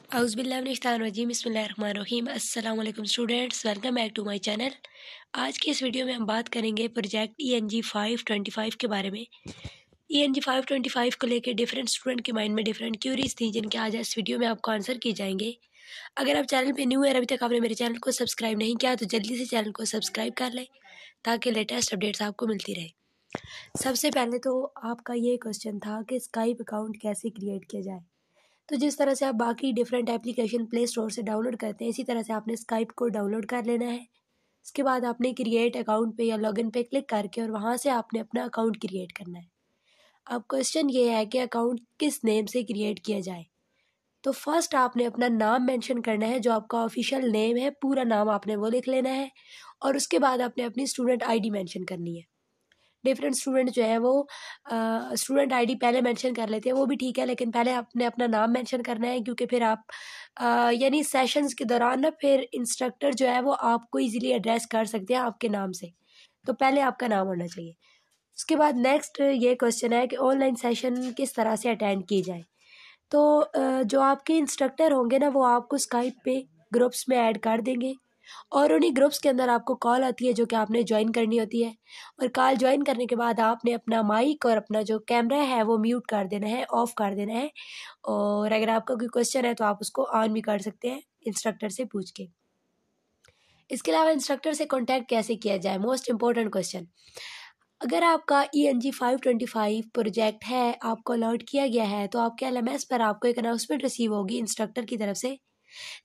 औज़ुबिल्लाहिमिनश्शैतानिर्रजीम बिस्मिल्लाहिर्रहमानिर्रहीम। अस्सलाम वालेकुम students, welcome back to my channel. आज की इस वीडियो में हम बात करेंगे प्रोजेक्ट ENG 525 के बारे में। ENG 525 को लेकर डिफरेंट स्टूडेंट के माइंड में डिफरेंट क्यूरीज थी, जिनके आज इस वीडियो में आपको आंसर किए जाएंगे। अगर आप चैनल पे न्यू है और अभी तक आपने मेरे चैनल को सब्सक्राइब नहीं किया तो जल्दी से चैनल को सब्सक्राइब कर लें ताकि लेटेस्ट अपडेट्स आपको मिलती रहे। सबसे पहले तो आपका ये क्वेश्चन था कि स्काइप अकाउंट कैसे क्रिएट किया जाए। तो जिस तरह से आप बाकी डिफरेंट एप्लीकेशन प्ले स्टोर से डाउनलोड करते हैं, इसी तरह से आपने स्काइप को डाउनलोड कर लेना है। इसके बाद आपने क्रिएट अकाउंट पे या लॉगिन पे क्लिक करके और वहाँ से आपने अपना अकाउंट क्रिएट करना है। अब क्वेश्चन ये है कि अकाउंट किस नेम से क्रिएट किया जाए। तो फर्स्ट आपने अपना नाम मेंशन करना है, जो आपका ऑफिशियल नेम है, पूरा नाम आपने वो लिख लेना है। और उसके बाद आपने अपनी स्टूडेंट ID मेंशन करनी है। डिफरेंट स्टूडेंट जो है वो स्टूडेंट ID पहले मेंशन कर लेते हैं, वो भी ठीक है, लेकिन पहले आपने अपना नाम मेंशन करना है, क्योंकि फिर आप यानी सेशंस के दौरान ना फिर इंस्ट्रक्टर जो है वो आपको इजीली एड्रेस कर सकते हैं आपके नाम से। तो पहले आपका नाम होना चाहिए। उसके बाद नेक्स्ट ये क्वेश्चन है कि ऑनलाइन सेशन किस तरह से अटेंड की जाए। तो जो आपके इंस्ट्रक्टर होंगे ना वो आपको स्काइप पे ग्रुप्स में ऐड कर देंगे और उन्हीं ग्रुप्स के अंदर आपको कॉल आती है जो कि आपने ज्वाइन करनी होती है। और कॉल ज्वाइन करने के बाद आपने अपना माइक और अपना जो कैमरा है वो म्यूट कर देना है, ऑफ कर देना है। और अगर आपका कोई क्वेश्चन है तो आप उसको ऑन भी कर सकते हैं इंस्ट्रक्टर से पूछ के। इसके अलावा इंस्ट्रक्टर से कॉन्टैक्ट कैसे किया जाए, मोस्ट इम्पोर्टेंट क्वेश्चन। अगर आपका ENG 525 प्रोजेक्ट है, आपको अलर्ट किया गया है, तो आपके LMS पर आपको एक अनाउंसमेंट रिसीव होगी इंस्ट्रक्टर की तरफ से,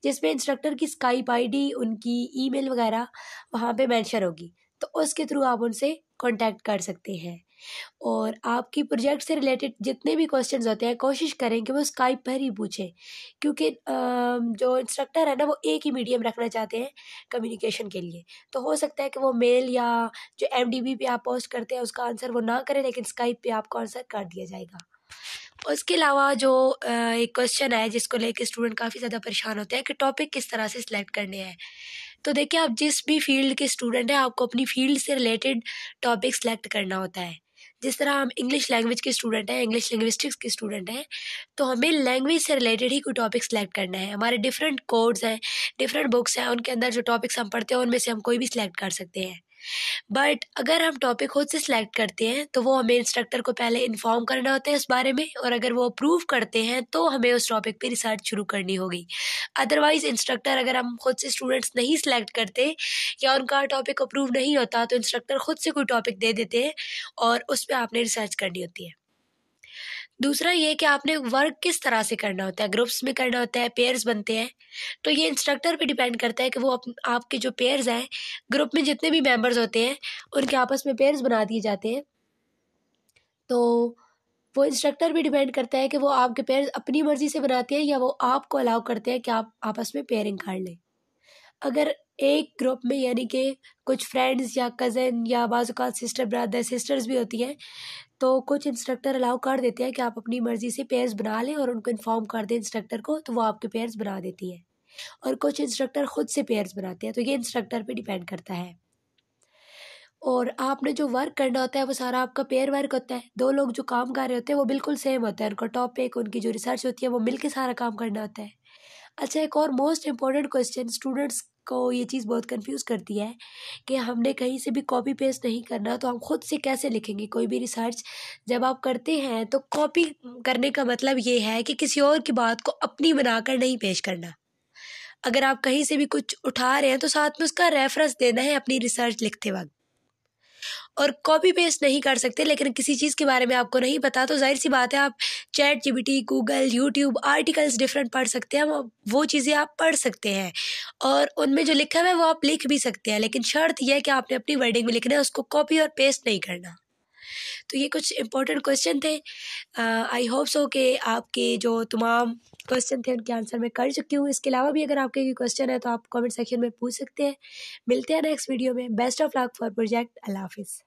जिसमें इंस्ट्रक्टर की स्काइप ID, उनकी ईमेल वगैरह वहाँ पे मेंशन होगी। तो उसके थ्रू आप उनसे कांटेक्ट कर सकते हैं। और आपकी प्रोजेक्ट से रिलेटेड जितने भी क्वेश्चंस होते हैं कोशिश करें कि वो स्काइप पर ही पूछें, क्योंकि जो इंस्ट्रक्टर है ना वो एक ही मीडियम रखना चाहते हैं कम्युनिकेशन के लिए। तो हो सकता है कि वो मेल या जो MDB पे आप पोस्ट करते हैं उसका आंसर वो ना करें, लेकिन स्काइप पे आपको आंसर कर दिया जाएगा। उसके अलावा जो एक क्वेश्चन है जिसको लेके स्टूडेंट काफ़ी ज़्यादा परेशान होते हैं कि टॉपिक किस तरह से सिलेक्ट करने हैं। तो देखिए, आप जिस भी फील्ड के स्टूडेंट हैं आपको अपनी फील्ड से रिलेटेड टॉपिक सिलेक्ट करना होता है। जिस तरह हम इंग्लिश लैंग्वेज के स्टूडेंट हैं, इंग्लिश लिंग्विस्टिक्स के स्टूडेंट हैं, तो हमें लैंग्वेज से रिलेटेड ही कोई टॉपिक सिलेक्ट करना है। हमारे डिफरेंट कोड्स हैं, डिफरेंट बुक्स हैं, उनके अंदर जो टॉपिक्स हम पढ़ते हैं उनमें से हम कोई भी सिलेक्ट कर सकते हैं। बट अगर हम टॉपिक खुद से सिलेक्ट करते हैं तो वो हमें इंस्ट्रक्टर को पहले इन्फॉर्म करना होता है उस बारे में, और अगर वो अप्रूव करते हैं तो हमें उस टॉपिक पे रिसर्च शुरू करनी होगी। अदरवाइज इंस्ट्रक्टर, अगर हम खुद से स्टूडेंट्स नहीं सिलेक्ट करते या उनका टॉपिक अप्रूव नहीं होता, तो इंस्ट्रक्टर खुद से कोई टॉपिक दे देते हैं और उस पर आपने रिसर्च करनी होती है। दूसरा ये कि आपने वर्क किस तरह से करना होता है, ग्रुप्स में करना होता है, पेयर्स बनते हैं। तो ये इंस्ट्रक्टर पे डिपेंड करता है कि वो आपके जो पेयर्स हैं, ग्रुप में जितने भी मेंबर्स होते हैं उनके आपस में पेयर्स बना दिए जाते हैं। तो वो इंस्ट्रक्टर भी डिपेंड करता है कि वो आपके पेयर्स अपनी मर्जी से बनाते हैं या वो आपको अलाउ करते हैं कि आप आपस में पेयरिंग कर लें। अगर एक ग्रुप में यानी कि कुछ फ्रेंड्स या कज़न या बाज़ औक़ात सिस्टर ब्रदर सिस्टर्स भी होती हैं, तो कुछ इंस्ट्रक्टर अलाउ कर देते हैं कि आप अपनी मर्ज़ी से पेयर्स बना लें और उनको इन्फॉर्म कर दें इंस्ट्रक्टर को, तो वो आपके पेयर्स बना देती है। और कुछ इंस्ट्रक्टर खुद से पेयर्स बनाते हैं, तो ये इंस्ट्रक्टर पे डिपेंड करता है। और आपने जो वर्क करना होता है वो सारा आपका पेयर वर्क होता है। दो लोग जो काम कर रहे होते हैं वो बिल्कुल सेम होता है, उनका टॉपिक, उनकी जो रिसर्च होती है वो मिलके सारा काम करना होता है। अच्छा, एक और मोस्ट इम्पॉर्टेंट क्वेश्चन, स्टूडेंट्स को ये चीज़ बहुत कंफ्यूज करती है कि हमने कहीं से भी कॉपी पेस्ट नहीं करना, तो हम खुद से कैसे लिखेंगे कोई भी रिसर्च। जब आप करते हैं तो कॉपी करने का मतलब ये है कि किसी और की बात को अपनी बनाकर नहीं पेश करना। अगर आप कहीं से भी कुछ उठा रहे हैं तो साथ में उसका रेफरेंस देना है अपनी रिसर्च लिखते वक्त। और कॉपी पेस्ट नहीं कर सकते, लेकिन किसी चीज़ के बारे में आपको नहीं पता तो जाहिर सी बात है आप ChatGPT, Google, YouTube, articles different पढ़ सकते हैं। वो चीज़ें आप पढ़ सकते हैं और उनमें जो लिखा हुआ है वो आप लिख भी सकते हैं, लेकिन शर्त यह है कि आपने अपनी वर्डिंग में लिखना है, उसको कॉपी और पेस्ट नहीं करना। तो ये कुछ इंपॉर्टेंट क्वेश्चन थे। आई होप सो कि आपके जो तमाम क्वेश्चन थे उनके आंसर मैं कर चुकी हूँ। इसके अलावा भी अगर आपके कोई क्वेश्चन है तो आप कमेंट सेक्शन में पूछ सकते हैं। मिलते हैं नेक्स्ट वीडियो में। Best of luck for project. अल्लाह हाफिज़।